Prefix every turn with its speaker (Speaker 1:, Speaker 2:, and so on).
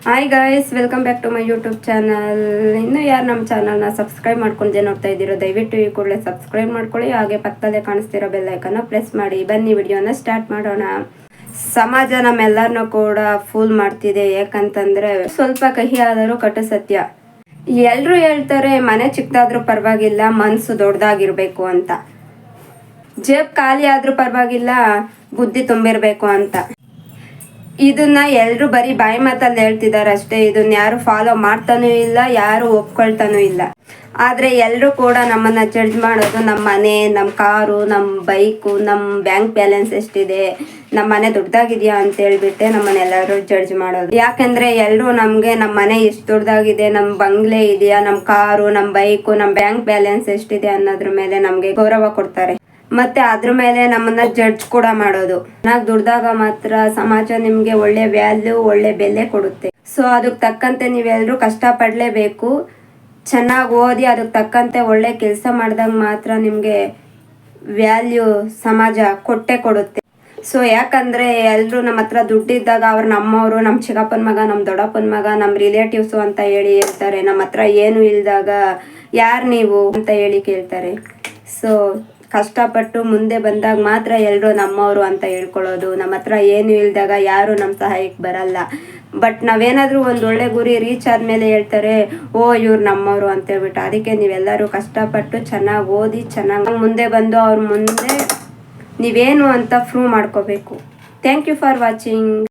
Speaker 1: Hi guys, welcome back to my YouTube channel. ಇನ್ನೂ ಯಾರು ನಮ್ಮ ಚಾನಲ್ನ ಸಬ್ಸ್ಕ್ರೈಬ್ ಮಾಡ್ಕೊಂಡೆ ನೋಡ್ತಾ ಇದ್ದೀರೋ ದಯವಿಟ್ಟು ಈ ಕೂಡಲೇ ಸಬ್ಸ್ಕ್ರೈಬ್ ಮಾಡ್ಕೊಳ್ಳಿ. ಹಾಗೆ ಪಕ್ಕದಲ್ಲೇ ಕಾಣಿಸ್ತಿರೋ ಬೆಲ್ ಐಕನ್ನ ಪ್ರೆಸ್ ಮಾಡಿ. ಬನ್ನಿ ವಿಡಿಯೋನ ಸ್ಟಾರ್ಟ್ ಮಾಡೋಣ. ಸಮಾಜ ನಮ್ಮೆಲ್ಲರನ್ನೂ ಕೂಡ ಫೂಲ್ ಮಾಡ್ತಿದೆ. ಯಾಕಂತಂದ್ರೆ ಸ್ವಲ್ಪ ಕಹಿ ಆದರೂ ಕಟು ಸತ್ಯ. ಎಲ್ಲರೂ ಹೇಳ್ತಾರೆ ಮನೆ ಚಿಕ್ಕದಾದ್ರೂ ಪರವಾಗಿಲ್ಲ, ಮನಸ್ಸು ದೊಡ್ಡದಾಗಿರ್ಬೇಕು ಅಂತ. ಜೇಬ್ ಖಾಲಿ ಆದ್ರೂ ಪರವಾಗಿಲ್ಲ, ಬುದ್ಧಿ ತುಂಬಿರ್ಬೇಕು ಅಂತ. ಇದನ್ನ ಎಲ್ಲರೂ ಬರೀ ಬಾಯಿ ಮಾತಲ್ಲಿ ಹೇಳ್ತಿದ್ದಾರೆ ಅಷ್ಟೇ. ಇದನ್ನ ಯಾರು ಫಾಲೋ ಮಾಡ್ತಾನೂ ಇಲ್ಲ, ಯಾರು ಒಪ್ಕೊಳ್ತಾನೂ ಇಲ್ಲ. ಆದ್ರೆ ಎಲ್ಲರೂ ಕೂಡ ನಮ್ಮನ್ನ ಜಡ್ಜ್ ಮಾಡೋದು ನಮ್ಮ ಮನೆ, ನಮ್ಮ ಕಾರು, ನಮ್ಮ ಬೈಕು, ನಮ್ಮ ಬ್ಯಾಂಕ್ ಬ್ಯಾಲೆನ್ಸ್ ಎಷ್ಟಿದೆ, ನಮ್ಮ ಮನೆ ದೊಡ್ಡದಾಗಿದೆಯಾ ಅಂತ ಹೇಳ್ಬಿಟ್ಟೆ ನಮ್ಮನ್ನೆಲ್ಲರೂ ಜಡ್ಜ್ ಮಾಡೋದು. ಯಾಕಂದ್ರೆ ಎಲ್ಲರೂ ನಮ್ಗೆ ನಮ್ಮ ಮನೆ ಎಷ್ಟು ದೊಡ್ಡದಾಗಿದೆ, ನಮ್ಮ ಬಂಗ್ಲೆ ಇದೆಯಾ, ನಮ್ಮ ಕಾರು, ನಮ್ಮ ಬೈಕು, ನಮ್ಮ ಬ್ಯಾಂಕ್ ಬ್ಯಾಲೆನ್ಸ್ ಎಷ್ಟಿದೆ ಅನ್ನೋದ್ರ ಮೇಲೆ ನಮ್ಗೆ ಗೌರವ ಕೊಡ್ತಾರೆ. ಮತ್ತೆ ಅದ್ರ ಮೇಲೆ ನಮ್ಮನ್ನ ಜಡ್ಜ್ ಕೂಡ ಮಾಡೋದು. ಚೆನ್ನಾಗಿ ದುಡ್ದಾಗ ಮಾತ್ರ ಸಮಾಜ ನಿಮ್ಗೆ ಒಳ್ಳೆ ವ್ಯಾಲ್ಯೂ, ಒಳ್ಳೆ ಬೆಲೆ ಕೊಡುತ್ತೆ. ಸೊ ಅದಕ್ಕೆ ತಕ್ಕಂತೆ ನೀವೆಲ್ಲರೂ ಕಷ್ಟ ಪಡ್ಲೇಬೇಕು. ಚೆನ್ನಾಗಿ ಓದಿ ಅದಕ್ಕೆ ತಕ್ಕಂತೆ ಒಳ್ಳೆ ಕೆಲಸ ಮಾಡಿದಾಗ ಮಾತ್ರ ನಿಮ್ಗೆ ವ್ಯಾಲ್ಯೂ ಸಮಾಜ ಕೊಟ್ಟೆ ಕೊಡುತ್ತೆ. ಸೊ ಯಾಕಂದ್ರೆ ಎಲ್ಲರೂ ನಮ್ಮ ಹತ್ರ ದುಡ್ಡಿದ್ದಾಗ ಅವ್ರು ನಮ್ಮವರು, ನಮ್ಮ ಚಿಕ್ಕಪ್ಪನ ಮಗ, ನಮ್ಮ ದೊಡ್ಡಪ್ಪನ ಮಗ, ನಮ್ಮ ರಿಲೇಟಿವ್ಸು ಅಂತ ಹೇಳಿ ಹೇಳ್ತಾರೆ. ನಮ್ಮ ಹತ್ರ ಏನು ಇಲ್ದಾಗ ಯಾರು ನೀವು ಅಂತ ಹೇಳಿ ಕೇಳ್ತಾರೆ. ಸೊ ಕಷ್ಟಪಟ್ಟು ಮುಂದೆ ಬಂದಾಗ ಮಾತ್ರ ಎಲ್ಲರೂ ನಮ್ಮವರು ಅಂತ ಹೇಳ್ಕೊಳ್ಳೋದು. ನಮ್ಮ ಹತ್ರ ಏನು ಇಲ್ದಾಗ ಯಾರು ನಮ್ಮ ಸಹಾಯಕ್ಕೆ ಬರಲ್ಲ. ಬಟ್ ನಾವೇನಾದರೂ ಒಂದು ಒಳ್ಳೆ ಗುರಿ ರೀಚ್ ಆದಮೇಲೆ ಹೇಳ್ತಾರೆ, ಓ ಇವ್ರು ನಮ್ಮವರು ಅಂತ ಹೇಳ್ಬಿಟ್ಟು. ಅದಕ್ಕೆ ನೀವೆಲ್ಲರೂ ಕಷ್ಟಪಟ್ಟು ಚೆನ್ನಾಗಿ ಓದಿ ಚೆನ್ನಾಗಿ ಮುಂದೆ ಬಂದು ಅವ್ರ ಮುಂದೆ ನೀವೇನು ಅಂತ ಪ್ರೂವ್ ಮಾಡ್ಕೋಬೇಕು. Thank you for watching.